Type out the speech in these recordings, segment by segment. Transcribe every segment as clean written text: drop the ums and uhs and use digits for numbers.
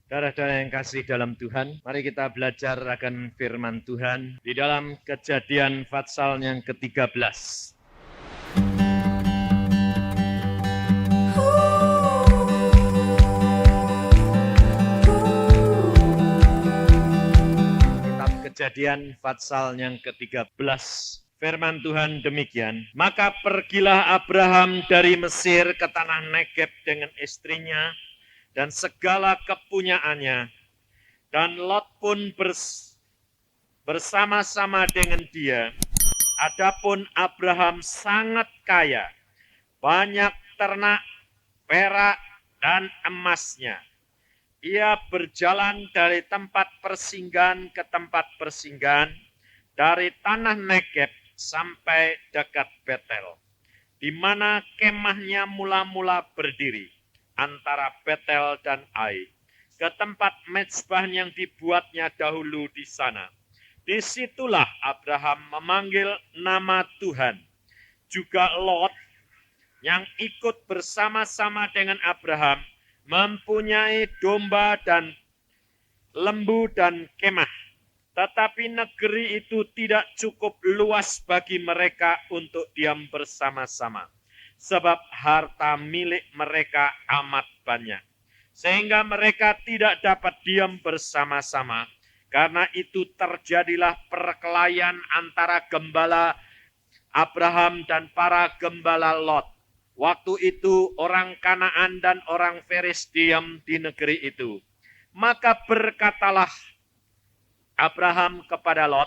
Saudara-saudara yang kasih dalam Tuhan, mari kita belajar akan firman Tuhan di dalam Kejadian pasal yang ke-13. Kitab Kejadian pasal yang ke-13. Firman Tuhan demikian, maka pergilah Abraham dari Mesir ke tanah Negeb dengan istrinya dan segala kepunyaannya, dan Lot pun bersama-sama dengan dia. Adapun Abraham sangat kaya, banyak ternak, perak, dan emasnya. Ia berjalan dari tempat persinggahan ke tempat persinggahan, dari tanah Negeb sampai dekat Betel, di mana kemahnya mula-mula berdiri antara Betel dan Ai, ke tempat mezbah yang dibuatnya dahulu di sana. Disitulah Abraham memanggil nama Tuhan. Juga Lot yang ikut bersama-sama dengan Abraham mempunyai domba dan lembu dan kemah. Tetapi negeri itu tidak cukup luas bagi mereka untuk diam bersama-sama, sebab harta milik mereka amat banyak, sehingga mereka tidak dapat diam bersama-sama. Karena itu terjadilah perkelahian antara gembala Abraham dan para gembala Lot. Waktu itu orang Kanaan dan orang Feris diam di negeri itu. Maka berkatalah Abraham kepada Lot,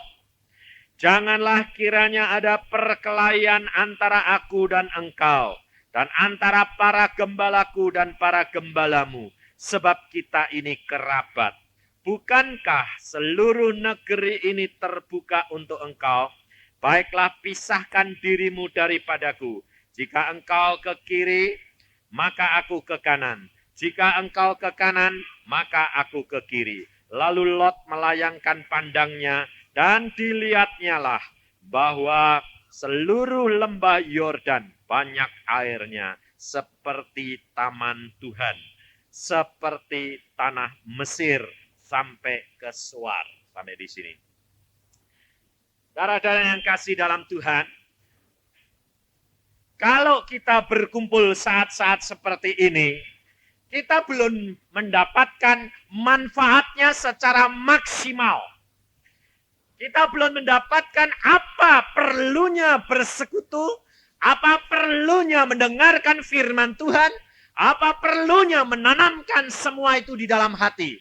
janganlah kiranya ada perkelahian antara aku dan engkau, dan antara para gembalaku dan para gembalamu, sebab kita ini kerabat. Bukankah seluruh negeri ini terbuka untuk engkau? Baiklah, pisahkan dirimu daripadaku. Jika engkau ke kiri, maka aku ke kanan. Jika engkau ke kanan, maka aku ke kiri. Lalu Lot melayangkan pandangnya, dan dilihatnyalah bahwa seluruh lembah Yordan banyak airnya, seperti taman Tuhan, seperti tanah Mesir sampai ke Suar. Sampai di sini. Saudara-saudara yang kasih dalam Tuhan, kalau kita berkumpul saat-saat seperti ini, kita belum mendapatkan manfaatnya secara maksimal. Kita belum mendapatkan apa perlunya bersekutu, apa perlunya mendengarkan firman Tuhan, apa perlunya menanamkan semua itu di dalam hati.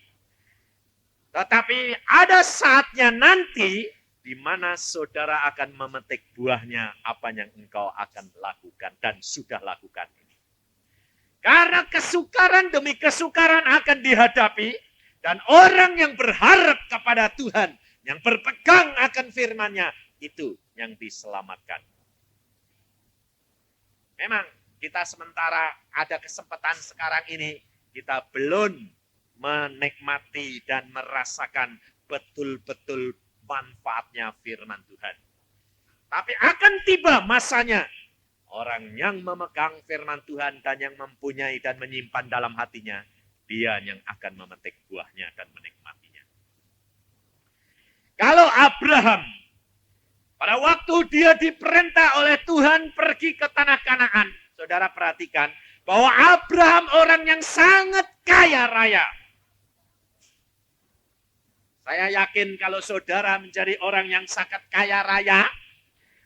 Tetapi ada saatnya nanti di mana saudara akan memetik buahnya apa yang engkau akan lakukan dan sudah lakukan ini. Karena kesukaran demi kesukaran akan dihadapi, dan orang yang berharap kepada Tuhan, yang berpegang akan firman-Nya, itu yang diselamatkan. Memang kita sementara ada kesempatan sekarang ini, kita belum menikmati dan merasakan betul-betul manfaatnya firman Tuhan. Tapi akan tiba masanya, orang yang memegang firman Tuhan dan yang mempunyai dan menyimpan dalam hatinya, dia yang akan memetik buahnya dan menikmatinya. Kalau Abraham, pada waktu dia diperintah oleh Tuhan pergi ke tanah Kanaan, saudara perhatikan bahwa Abraham orang yang sangat kaya raya. Saya yakin kalau saudara menjadi orang yang sangat kaya raya,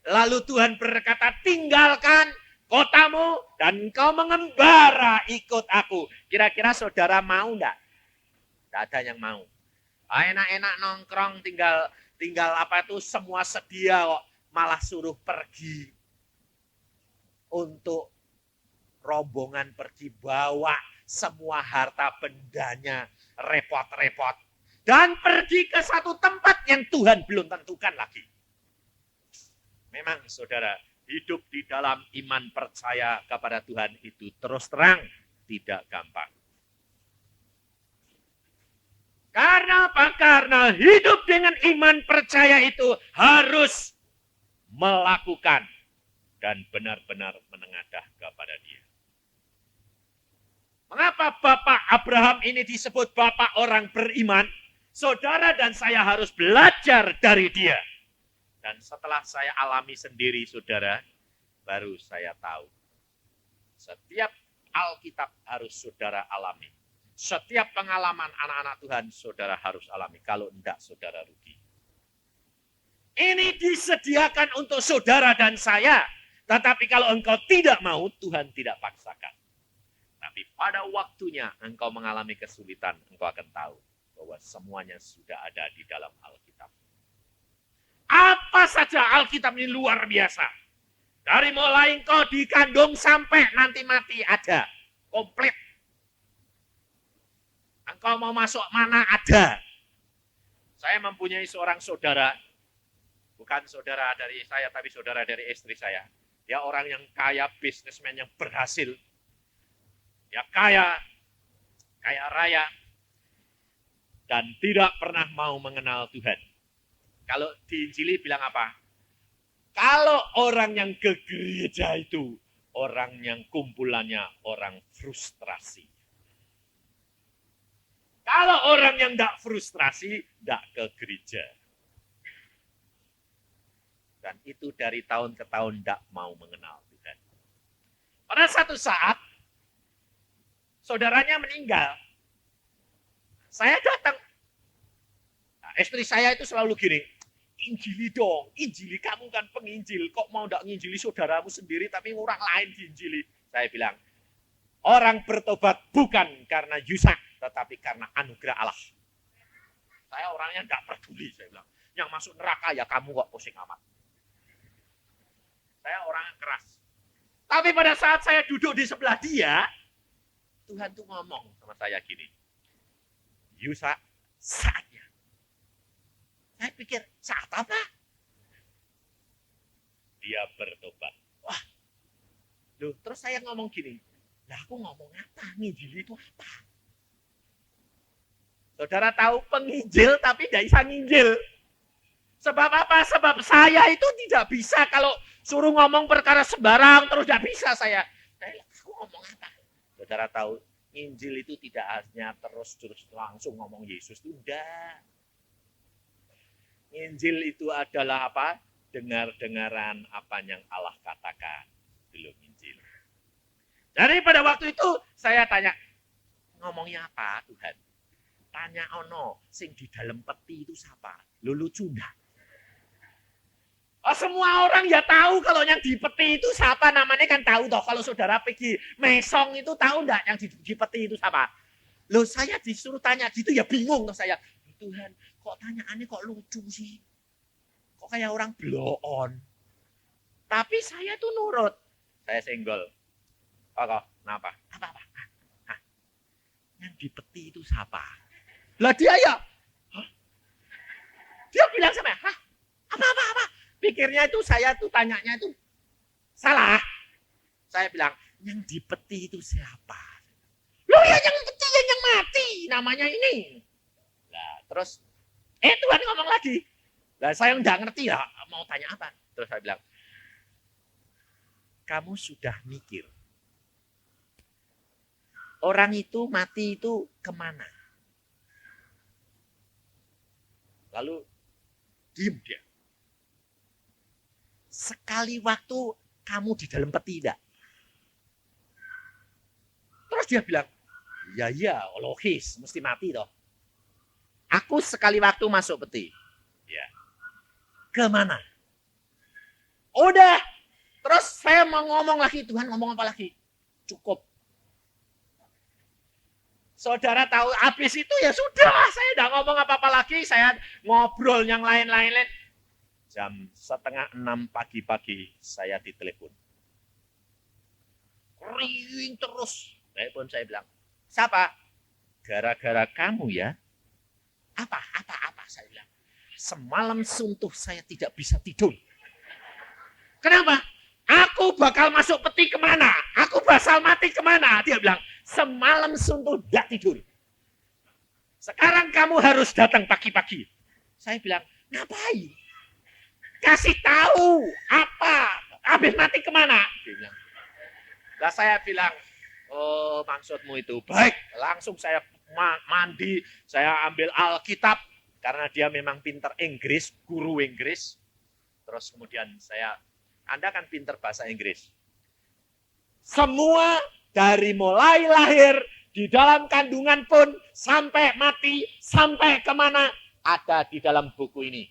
lalu Tuhan berkata, tinggalkan kotamu dan kau mengembara ikut aku. Kira-kira saudara mau enggak? Tidak ada yang mau. Enak-enak nongkrong, tinggal apa itu semua sedia kok. Malah suruh pergi. Untuk rombongan pergi bawa semua harta bendanya, repot-repot. Dan pergi ke satu tempat yang Tuhan belum tentukan lagi. Memang saudara, hidup di dalam iman percaya kepada Tuhan itu terus terang tidak gampang. Karena apa? Karena hidup dengan iman percaya itu harus melakukan dan benar-benar menengadah kepada Dia. Mengapa Bapak Abraham ini disebut Bapak orang beriman? Saudara dan saya harus belajar dari dia. Dan setelah saya alami sendiri, saudara, baru saya tahu. Setiap Alkitab harus saudara alami. Setiap pengalaman anak-anak Tuhan, saudara harus alami. Kalau enggak, saudara rugi. Ini disediakan untuk saudara dan saya. Tetapi kalau engkau tidak mau, Tuhan tidak paksakan. Tapi pada waktunya engkau mengalami kesulitan, engkau akan tahu bahwa semuanya sudah ada di dalam Alkitab. Apa saja Alkitab ini luar biasa. Dari mulai engkau dikandung sampai nanti mati ada. Komplit. Engkau mau masuk mana ada. Saya mempunyai seorang saudara. Bukan saudara dari saya, tapi saudara dari istri saya. Dia orang yang kaya, bisnismen yang berhasil. Dia kaya raya. Dan tidak pernah mau mengenal Tuhan. Kalau diinjili bilang apa? Kalau orang yang ke gereja itu, orang yang kumpulannya orang frustrasi. Kalau orang yang tidak frustrasi, tidak ke gereja. Dan itu dari tahun ke tahun tidak mau mengenal Tuhan. Pada satu saat, saudaranya meninggal. Saya datang. Nah, istri saya itu selalu gini, injili dong, injili, kamu kan penginjil, kok mau tidak nginjili saudaramu sendiri, tapi orang lain diinjili. Saya bilang, orang bertobat bukan karena yusak, tetapi karena anugerah Allah. Saya orangnya tidak peduli, saya bilang. Yang masuk neraka ya kamu kok pusing amat. Saya orangnya keras. Tapi pada saat saya duduk di sebelah dia, Tuhan tuh ngomong sama saya gini, Yusa, saatnya. Saya pikir, saat apa? Dia bertobat. Wah, loh, terus saya ngomong gini, lah aku ngomong apa? Nginjil itu apa? Saudara tahu penginjil tapi tidak bisa nginjil. Sebab apa? Sebab saya itu tidak bisa kalau suruh ngomong perkara sembarang terus tidak bisa saya. Aku ngomong apa? Saudara tahu, Injil itu tidak hanya terus langsung ngomong Yesus, itu enggak. Injil itu adalah apa? Dengar-dengaran apa yang Allah katakan. Belum Injil. Jadi pada waktu itu saya tanya, ngomongnya apa Tuhan? Tanya ono, sing di dalam peti itu siapa? Lu lucu enggak? Oh, semua orang ya tahu kalau yang di peti itu siapa, namanya kan tahu toh. Kalau saudara pergi mesong itu tahu enggak yang di peti itu siapa? Loh, saya disuruh tanya gitu ya bingung toh saya. Tuhan, kok tanyaannya kok lucu sih? Kok kayak orang bloon? Tapi saya tuh nurut. Saya senggol. Oh, kok, kenapa? Apa? Hah? Yang di peti itu siapa? Lah dia ya. Hah? Dia bilang sama, hah? Apa? Pikirnya itu saya tuh tanyanya itu salah. Saya bilang, yang di peti itu siapa? Loh ya yang peti yang mati, namanya ini. Nah, terus, Tuhan ngomong lagi. Nah, saya nggak ngerti lah, mau tanya apa. Terus saya bilang, kamu sudah mikir, orang itu mati itu kemana? Lalu, diem dia. Sekali waktu kamu di dalam peti tidak? Terus dia bilang, ya, logis, mesti mati toh. Aku sekali waktu masuk peti. Ya. Kemana? Udah. Terus saya mau ngomong lagi, Tuhan ngomong apa lagi? Cukup. Saudara tahu, habis itu ya sudah, saya udah ngomong apa-apa lagi, saya ngobrol yang lain-lain. Jam 5:30 pagi-pagi saya ditelepon. Ring terus. Telepon saya bilang, siapa? Gara-gara kamu ya. Apa? Saya bilang. Semalam suntuh saya tidak bisa tidur. Kenapa? Aku bakal masuk peti kemana? Aku bakal mati kemana? Dia bilang, semalam suntuh tidak tidur. Sekarang kamu harus datang pagi-pagi. Saya bilang, ngapain? Kasih tahu apa? Habis mati kemana? Dia bilang. Lah saya bilang, Oh, maksudmu itu. Baik, langsung saya mandi, saya ambil Alkitab, karena dia memang pintar Inggris, guru Inggris. Terus kemudian Anda kan pintar bahasa Inggris. Semua dari mulai lahir, di dalam kandungan pun, sampai mati, sampai kemana, ada di dalam buku ini.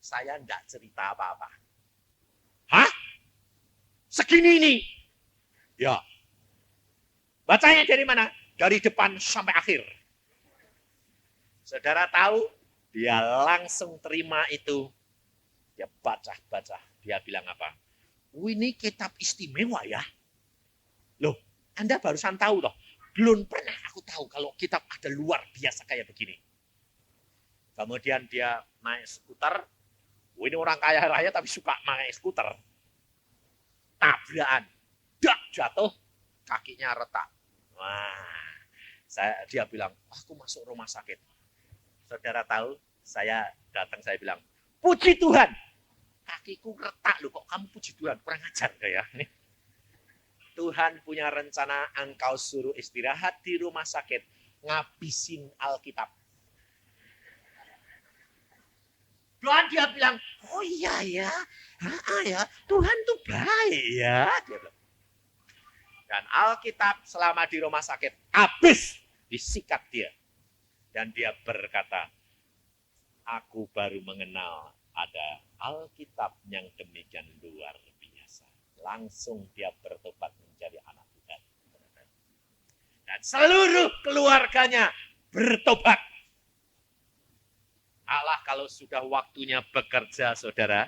Saya enggak cerita apa-apa. Hah? Segini ini? Ya. Bacanya dari mana? Dari depan sampai akhir. Saudara tahu, dia langsung terima itu. Dia baca. Dia bilang apa? Ini kitab istimewa ya. Loh, Anda barusan tahu loh. Belum pernah aku tahu kalau kitab ada luar biasa kayak begini. Kemudian dia naik skuter. Ini orang kaya raya tapi suka naik skuter. Tabrakan. Jatuh, kakinya retak. Wah, dia bilang, aku masuk rumah sakit. Saudara tahu, saya bilang, puji Tuhan. Kakiku retak loh, kok kamu puji Tuhan? Kurang ajar kayak nih. Tuhan punya rencana engkau suruh istirahat di rumah sakit. Ngabisin Alkitab. Tuhan dia bilang, oh iya ya, Tuhan tuh baik ya. Dia bilang. Dan Alkitab selama di rumah sakit habis disikat dia. Dan dia berkata, aku baru mengenal ada Alkitab yang demikian luar biasa. Langsung dia bertobat menjadi anak Tuhan. Dan seluruh keluarganya bertobat. Allah kalau sudah waktunya bekerja, saudara,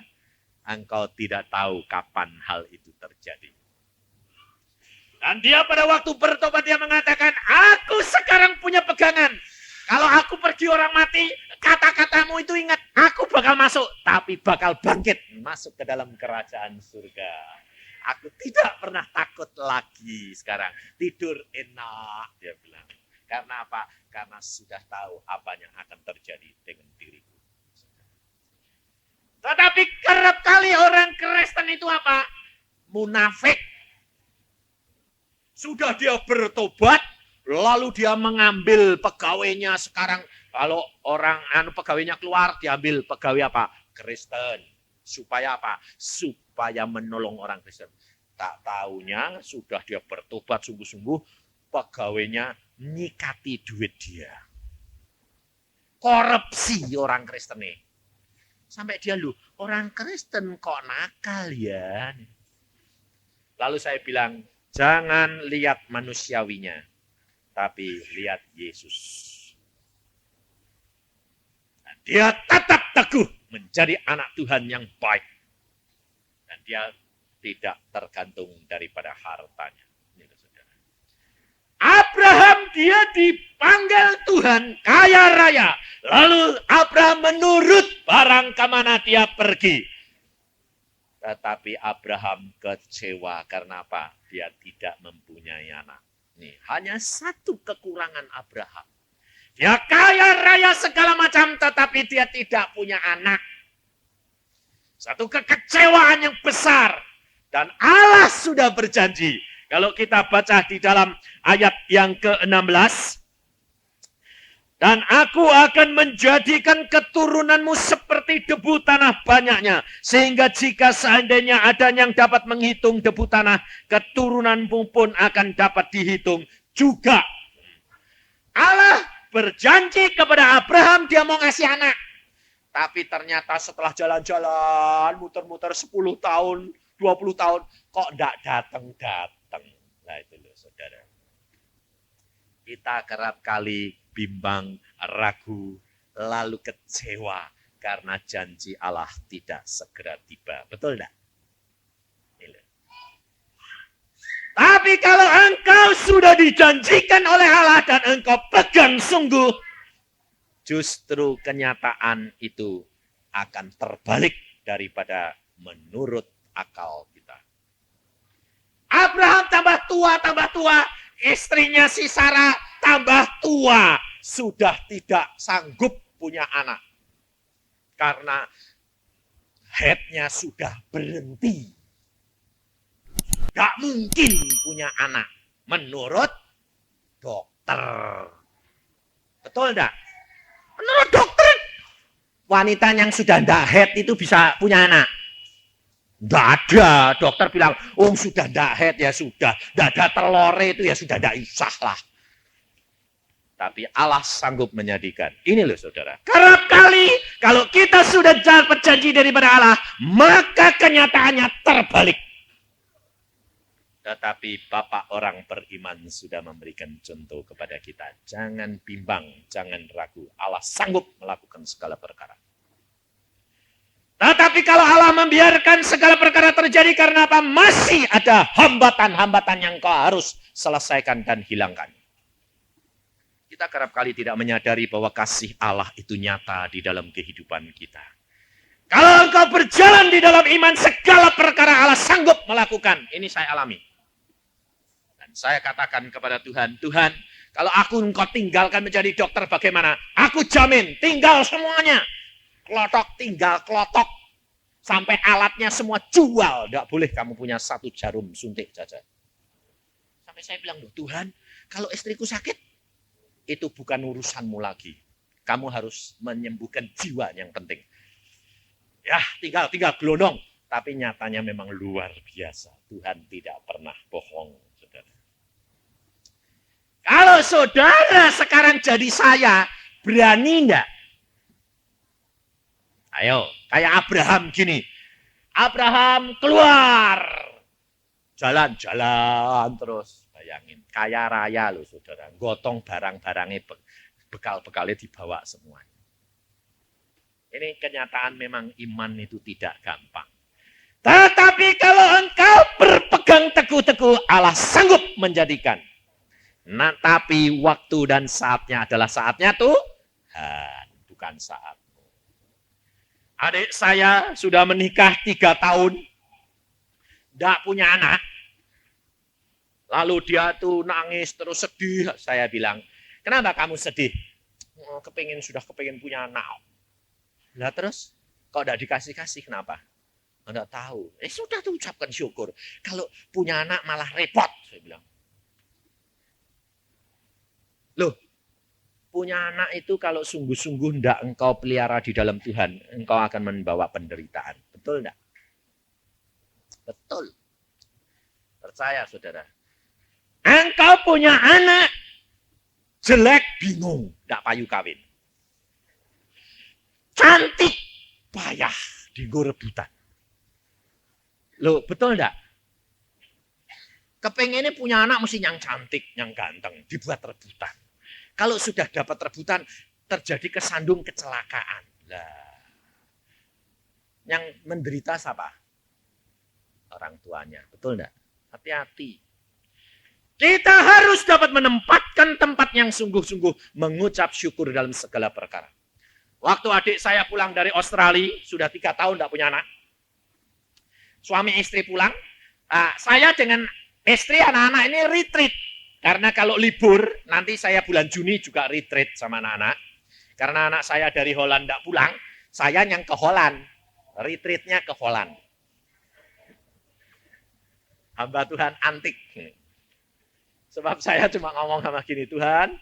engkau tidak tahu kapan hal itu terjadi. Dan dia pada waktu bertobat dia mengatakan, aku sekarang punya pegangan. Kalau aku pergi orang mati, kata-katamu itu ingat, aku bakal masuk, tapi bakal bangkit masuk ke dalam kerajaan surga. Aku tidak pernah takut lagi sekarang. Tidur enak, dia bilang. Karena apa? Karena sudah tahu apa yang akan terjadi dengan diriku. Tetapi kerap kali orang Kristen itu apa? Munafik. Sudah dia bertobat, lalu dia mengambil pegawainya sekarang. Kalau orang pegawainya keluar, diambil pegawai apa? Kristen. Supaya apa? Supaya menolong orang Kristen. Tak taunya sudah dia bertobat sungguh-sungguh, pegawainya nyikati duit dia. Korupsi orang Kristen nih. Sampai dia orang Kristen kok nakal ya. Lalu saya bilang, jangan lihat manusiawinya, tapi lihat Yesus. Dan dia tetap teguh menjadi anak Tuhan yang baik. Dan dia tidak tergantung daripada hartanya. Abraham dia dipanggil Tuhan kaya raya. Lalu Abraham menurut barang kemana dia pergi. Tetapi Abraham kecewa karena apa? Dia tidak mempunyai anak. Nih, hanya satu kekurangan Abraham. Dia kaya raya segala macam tetapi dia tidak punya anak. Satu kekecewaan yang besar. Dan Allah sudah berjanji. Kalau kita baca di dalam ayat yang ke-16. Dan aku akan menjadikan keturunanmu seperti debu tanah banyaknya. Sehingga jika seandainya ada yang dapat menghitung debu tanah, keturunanmu pun akan dapat dihitung juga. Allah berjanji kepada Abraham dia mau ngasih anak. Tapi ternyata setelah jalan-jalan, muter-muter 10 tahun, 20 tahun, kok enggak datang-datang. Nah itu loh saudara. Kita kerap kali bimbang, ragu, lalu kecewa karena janji Allah tidak segera tiba. Betul enggak? Tapi kalau engkau sudah dijanjikan oleh Allah dan engkau pegang sungguh, justru kenyataan itu akan terbalik daripada menurut akal kita. Abraham tambah tua, istrinya si Sarah tambah tua, sudah tidak sanggup punya anak. Karena headnya sudah berhenti. Gak mungkin punya anak. Menurut dokter. Betul enggak? Menurut dokter, wanita yang sudah ndak head itu bisa punya anak. Nggak ada. Dokter bilang, oh sudah ndak head ya sudah. Nggak ada telore itu ya sudah ndak usah lah. Tapi Allah sanggup menjadikan. Ini loh saudara. Kerap kali kalau kita sudah dapat janji daripada Allah, maka kenyataannya terbalik. Tetapi Bapak orang beriman sudah memberikan contoh kepada kita. Jangan bimbang, jangan ragu. Allah sanggup melakukan segala perkara. Tetapi kalau Allah membiarkan segala perkara terjadi karena apa? Masih ada hambatan-hambatan yang kau harus selesaikan dan hilangkan. Kita kerap kali tidak menyadari bahwa kasih Allah itu nyata di dalam kehidupan kita. Kalau engkau berjalan di dalam iman, segala perkara Allah sanggup melakukan. Ini saya alami. Dan saya katakan kepada Tuhan, Tuhan, kalau aku engkau tinggalkan menjadi dokter bagaimana? Aku jamin, tinggal semuanya. Klotok, tinggal klotok. Sampai alatnya semua jual. Tidak boleh kamu punya satu jarum suntik saja. Sampai saya bilang, Tuhan, kalau istriku sakit, itu bukan urusanmu lagi. Kamu harus menyembuhkan jiwa yang penting. Ya, tinggal gelondong. Tapi nyatanya memang luar biasa. Tuhan tidak pernah bohong, saudara. Kalau saudara sekarang jadi saya, berani enggak? Ayo, kayak Abraham gini. Abraham keluar. Jalan-jalan terus. Bayangin, kaya raya loh saudara. Gotong barang-barangnya, bekal-bekalnya dibawa semuanya. Ini kenyataan memang iman itu tidak gampang. Tetapi kalau engkau berpegang teguh-teguh, Allah sanggup menjadikan. Nah, tapi waktu dan saatnya adalah saatnya Tuhan, bukan saatmu. Adik saya sudah menikah 3 tahun, tidak punya anak. Lalu dia tuh nangis terus sedih. Saya bilang, kenapa kamu sedih? Oh, sudah kepingin punya anak. Lah terus, kok tidak dikasih-kasih kenapa? Enggak tahu. Sudah tuh ucapkan syukur. Kalau punya anak malah repot, saya bilang. Loh, punya anak itu kalau sungguh-sungguh tidak engkau pelihara di dalam Tuhan, engkau akan membawa penderitaan. Betul enggak? Betul. Percaya saudara. Engkau punya anak, jelek, bingung, tidak payu kawin. Cantik, payah, dienggo rebutan. Loh, betul enggak? Kepengennya punya anak mesti yang cantik, yang ganteng, dibuat rebutan. Kalau sudah dapat rebutan, terjadi kesandung kecelakaan. Lah, yang menderita siapa? Orang tuanya, betul enggak? Hati-hati. Kita harus dapat menempatkan tempat yang sungguh-sungguh mengucap syukur dalam segala perkara. Waktu adik saya pulang dari Australia, sudah 3 tahun tidak punya anak. Suami istri pulang, saya dengan istri anak-anak ini retreat. Karena kalau libur, nanti saya bulan Juni juga retreat sama anak-anak. Karena anak saya dari Holland tidak pulang, saya yang ke Holland. Retreatnya ke Holland. Hamba Tuhan antik. Sebab saya cuma ngomong sama gini, Tuhan,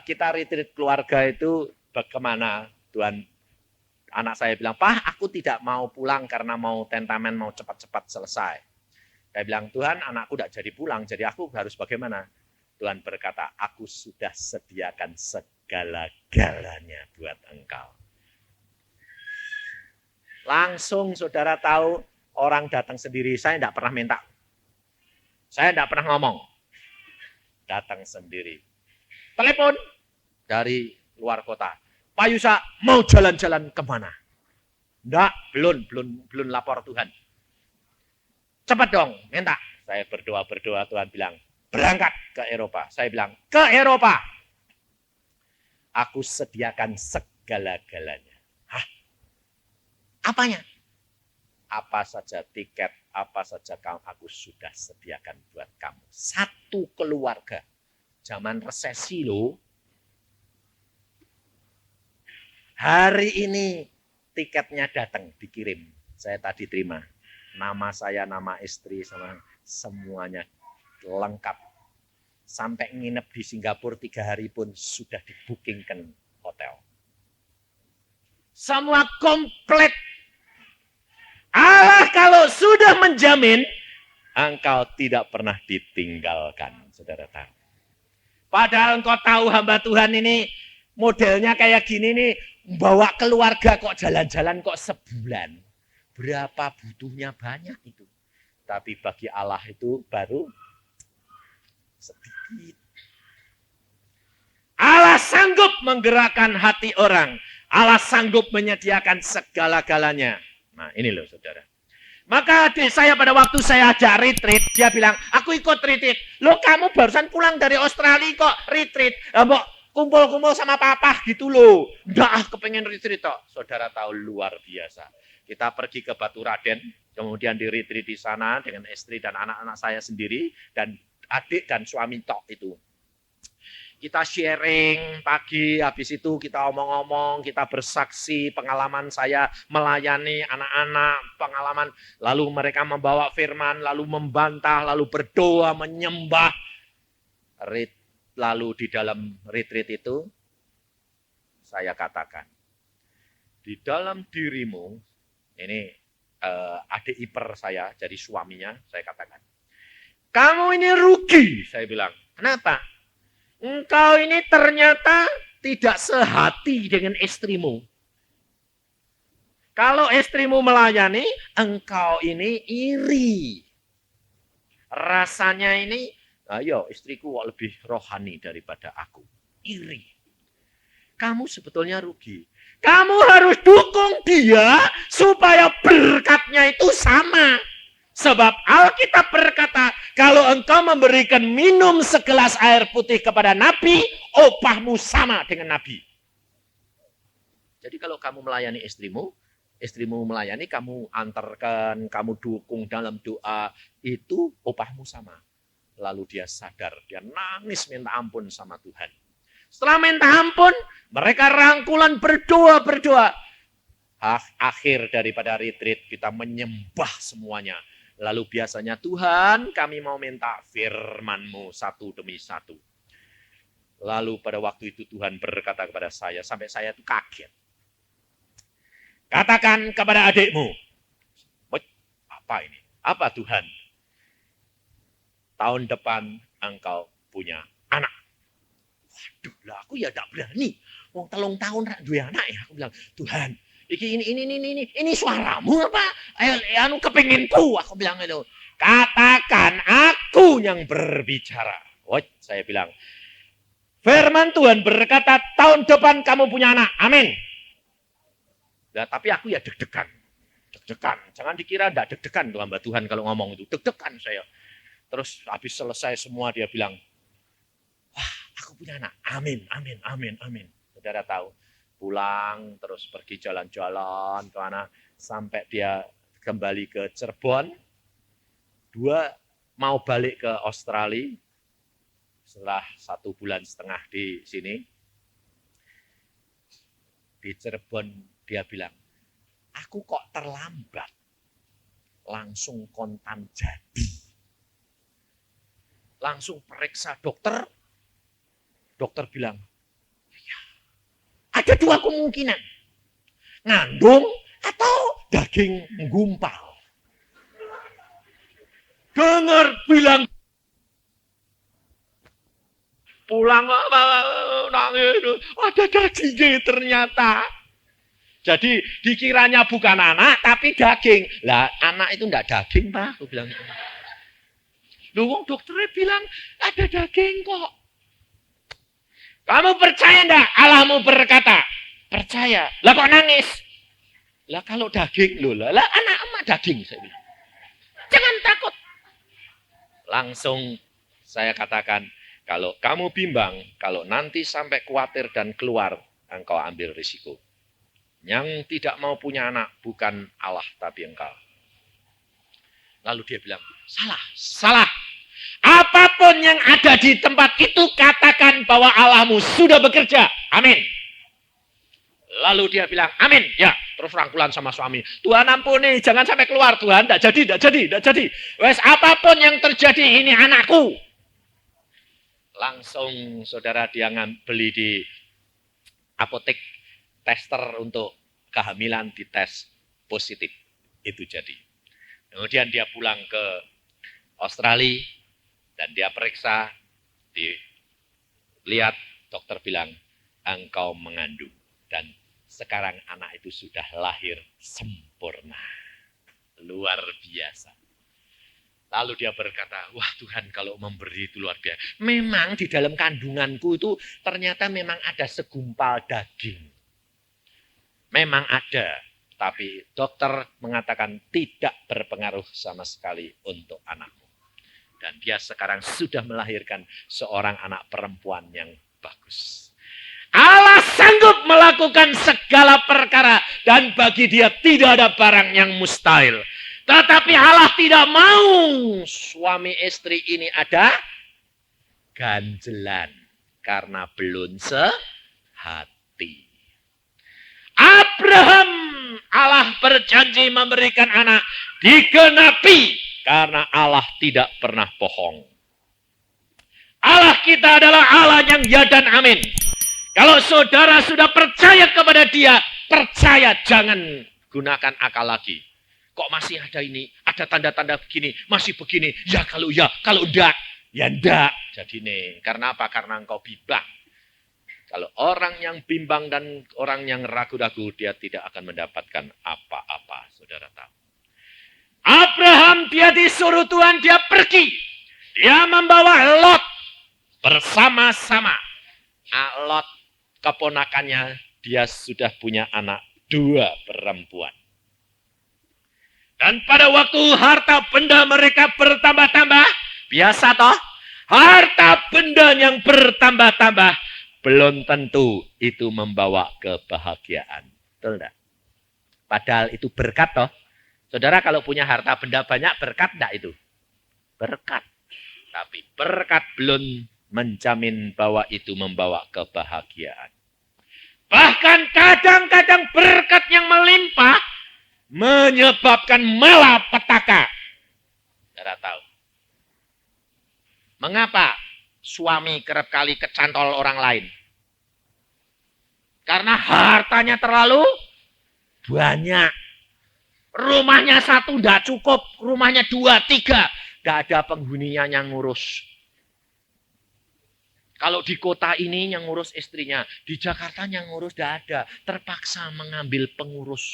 kita retreat keluarga itu bagaimana? Tuhan, anak saya bilang, Pak, aku tidak mau pulang karena mau tentamen, mau cepat-cepat selesai. Saya bilang, Tuhan, anakku tidak jadi pulang, jadi aku harus bagaimana? Tuhan berkata, aku sudah sediakan segala-galanya buat engkau. Langsung saudara tahu, orang datang sendiri, saya tidak pernah minta. Saya tidak pernah ngomong. Datang sendiri. Telepon dari luar kota. Pak Yusa mau jalan-jalan kemana? Enggak, belum lapor Tuhan. Cepat dong, minta. Saya berdoa, Tuhan bilang, berangkat ke Eropa. Saya bilang, ke Eropa. Aku sediakan segala-galanya. Hah? Apanya? Apa saja tiket, apa saja aku sudah sediakan buat kamu. Satu keluarga. Zaman resesi loh. Hari ini tiketnya datang, dikirim. Saya tadi terima. Nama saya, nama istri, sama semuanya lengkap. Sampai nginep di Singapura 3 hari pun sudah dibookingkan hotel. Semua komplit. Allah kalau sudah menjamin, engkau tidak pernah ditinggalkan, saudara tahu. Padahal engkau tahu hamba Tuhan ini modelnya kayak gini nih, bawa keluarga kok jalan-jalan kok sebulan. Berapa butuhnya banyak itu. Tapi bagi Allah itu baru sedikit. Allah sanggup menggerakkan hati orang. Allah sanggup menyediakan segala-galanya. Nah ini loh saudara. Maka adik saya pada waktu saya ajak retreat, dia bilang, aku ikut retreat. Loh kamu barusan pulang dari Australia kok retreat. Mbok kumpul-kumpul sama papa gitu loh. Nggak kepengen retreat kok. Saudara tahu luar biasa. Kita pergi ke Batu Raden, kemudian di retreat di sana dengan istri dan anak-anak saya sendiri, dan adik dan suami tok itu. Kita sharing pagi, habis itu kita omong-omong, kita bersaksi pengalaman saya melayani anak-anak, pengalaman, lalu mereka membawa firman, lalu membantah, lalu berdoa, menyembah. Lalu di dalam retreat itu, saya katakan, di dalam dirimu, ini adik ipar saya, jadi suaminya, saya katakan, kamu ini rugi, saya bilang. Kenapa? Engkau ini ternyata tidak sehati dengan istrimu. Kalau istrimu melayani, engkau ini iri. Rasanya ini, ayo istriku lebih rohani daripada aku. Iri. Kamu sebetulnya rugi. Kamu harus dukung dia supaya berkatnya itu sama. Sebab Alkitab berkata, kalau engkau memberikan minum segelas air putih kepada Nabi, upahmu sama dengan Nabi. Jadi kalau kamu melayani istrimu melayani, kamu antarkan, kamu dukung dalam doa, itu upahmu sama. Lalu dia sadar, dia nangis minta ampun sama Tuhan. Setelah minta ampun, mereka rangkulan berdoa. Akhir daripada retreat, kita menyembah semuanya. Lalu biasanya, Tuhan kami mau minta firman-Mu satu demi satu. Lalu pada waktu itu Tuhan berkata kepada saya, sampai saya itu kaget. Katakan kepada adikmu, apa ini? Apa Tuhan? Tahun depan engkau punya anak. Waduh lah, aku ya tidak berani. Wong 3 tahun rak duwe anak ya. Aku bilang, Tuhan, ini suaramu apa? Anu kepinginku, aku bilang itu. Katakan aku yang berbicara. Saya bilang, firman Tuhan berkata tahun depan kamu punya anak. Amin. Nah, tapi aku ya deg-degan. Jangan dikira enggak deg-degan tuh hamba Tuhan kalau ngomong itu. Deg-degan saya. Terus habis selesai semua dia bilang, wah aku punya anak. Amin. Saudara tahu. Pulang, terus pergi jalan-jalan ke mana, sampai dia kembali ke Cirebon. 2 mau balik ke Australia, setelah 1,5 bulan di sini. Di Cirebon dia bilang, aku kok terlambat, langsung kontan jadi. Langsung periksa dokter bilang, ada 2 kemungkinan. Ngandung atau daging gumpal. Dengar bilang. Pulang nangis. Ada dagingnya ternyata. Jadi dikiranya bukan anak tapi daging. Lah anak itu enggak daging Pak. Aku bilang. Loh dokternya bilang ada daging kok. Kamu percaya enggak? Allahmu berkata. Percaya. Lah kok nangis? Lah kalau daging, lah anak emak daging. Saya bilang. Jangan takut. Langsung saya katakan, kalau kamu bimbang, kalau nanti sampai khawatir dan keluar, engkau ambil risiko. Yang tidak mau punya anak bukan Allah, tapi engkau. Lalu dia bilang, salah. Apapun yang ada di tempat itu, katakan bahwa Allahmu sudah bekerja. Amin. Lalu dia bilang, amin. Ya, terus rangkulan sama suami. Tuhan ampuni, jangan sampai keluar Tuhan, tidak jadi. Wes apapun yang terjadi, ini anakku. Langsung saudara dia beli di apotek tester untuk kehamilan, dites positif. Itu jadi. Kemudian dia pulang ke Australia dan dia periksa, dilihat, dokter bilang, engkau mengandung. Dan sekarang anak itu sudah lahir sempurna. Luar biasa. Lalu dia berkata, wah Tuhan kalau memberi itu luar biasa. Memang di dalam kandunganku itu ternyata memang ada segumpal daging. Memang ada. Tapi dokter mengatakan tidak berpengaruh sama sekali untuk anakmu. Dan dia sekarang sudah melahirkan seorang anak perempuan yang bagus. Allah sanggup melakukan segala perkara. Dan bagi dia tidak ada barang yang mustahil. Tetapi Allah tidak mau suami istri ini ada ganjelan. Karena belum sehati. Abraham, Allah berjanji memberikan anak, digenapi. Karena Allah tidak pernah bohong. Allah kita adalah Allah yang ya dan amin. Kalau saudara sudah percaya kepada dia, percaya, jangan gunakan akal lagi. Kok masih ada ini, ada tanda-tanda begini, masih begini. Ya, kalau enggak, ya enggak. Jadi nih, karena apa? Karena engkau bimbang. Kalau orang yang bimbang dan orang yang ragu-ragu, dia tidak akan mendapatkan apa-apa, saudara tahu. Abraham, dia disuruh Tuhan, dia pergi. Dia membawa Lot bersama-sama. Lot, keponakannya, dia sudah punya anak 2 perempuan. Dan pada waktu harta benda mereka bertambah-tambah, biasa toh, harta benda yang bertambah-tambah, belum tentu itu membawa kebahagiaan. Betul enggak? Padahal itu berkat toh. Saudara kalau punya harta benda banyak, berkat enggak itu? Berkat. Tapi berkat belum menjamin bahwa itu membawa kebahagiaan. Bahkan kadang-kadang berkat yang melimpah menyebabkan malapetaka. Saudara tahu. Mengapa suami kerap kali kecantol orang lain? Karena hartanya terlalu banyak. Rumahnya 1 tidak cukup, rumahnya 2, 3. Tidak ada penghuninya yang ngurus. Kalau di kota ini yang ngurus istrinya, di Jakarta yang ngurus tidak ada. Terpaksa mengambil pengurus.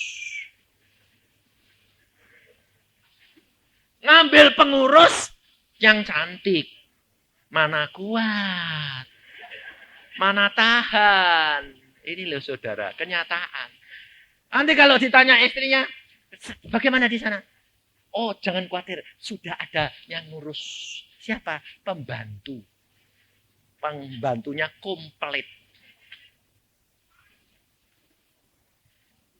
Ngambil pengurus yang cantik. Mana kuat. Mana tahan. Ini loh saudara, kenyataan. Nanti kalau ditanya istrinya, bagaimana di sana? Oh, jangan khawatir, sudah ada yang ngurus. Siapa? Pembantu. Pembantunya komplit.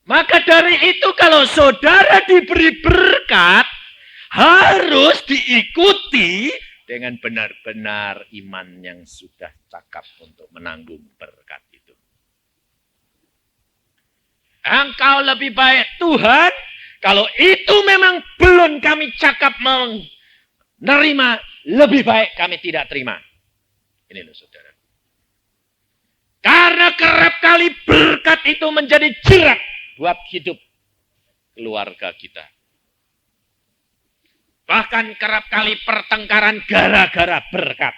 Maka dari itu kalau saudara diberi berkat, harus diikuti dengan benar-benar iman yang sudah cakap untuk menanggung berkat itu. Engkau lebih baik Tuhan, kalau itu memang belum kami cakap menerima, lebih baik kami tidak terima. Ini loh saudara. Karena kerap kali berkat itu menjadi jerat buat hidup keluarga kita. Bahkan kerap kali pertengkaran gara-gara berkat.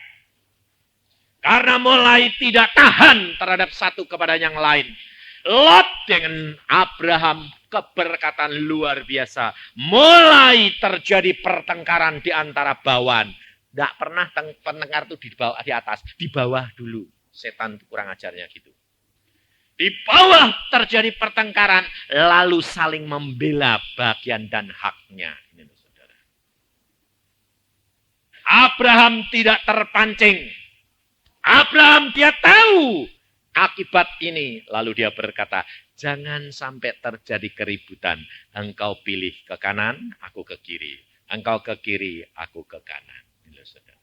Karena mulai tidak tahan terhadap satu kepada yang lain. Lot dengan Abraham keberkatan luar biasa. Mulai terjadi pertengkaran di antara bawahan. Tidak pernah pertengkar itu di atas. Di bawah dulu. Setan kurang ajarnya gitu. Di bawah terjadi pertengkaran. Lalu saling membela bagian dan haknya. Ini saudara. Abraham tidak terpancing. Abraham dia tahu akibat ini. Lalu dia berkata, jangan sampai terjadi keributan. Engkau pilih ke kanan, aku ke kiri. Engkau ke kiri, aku ke kanan. Ini saudara.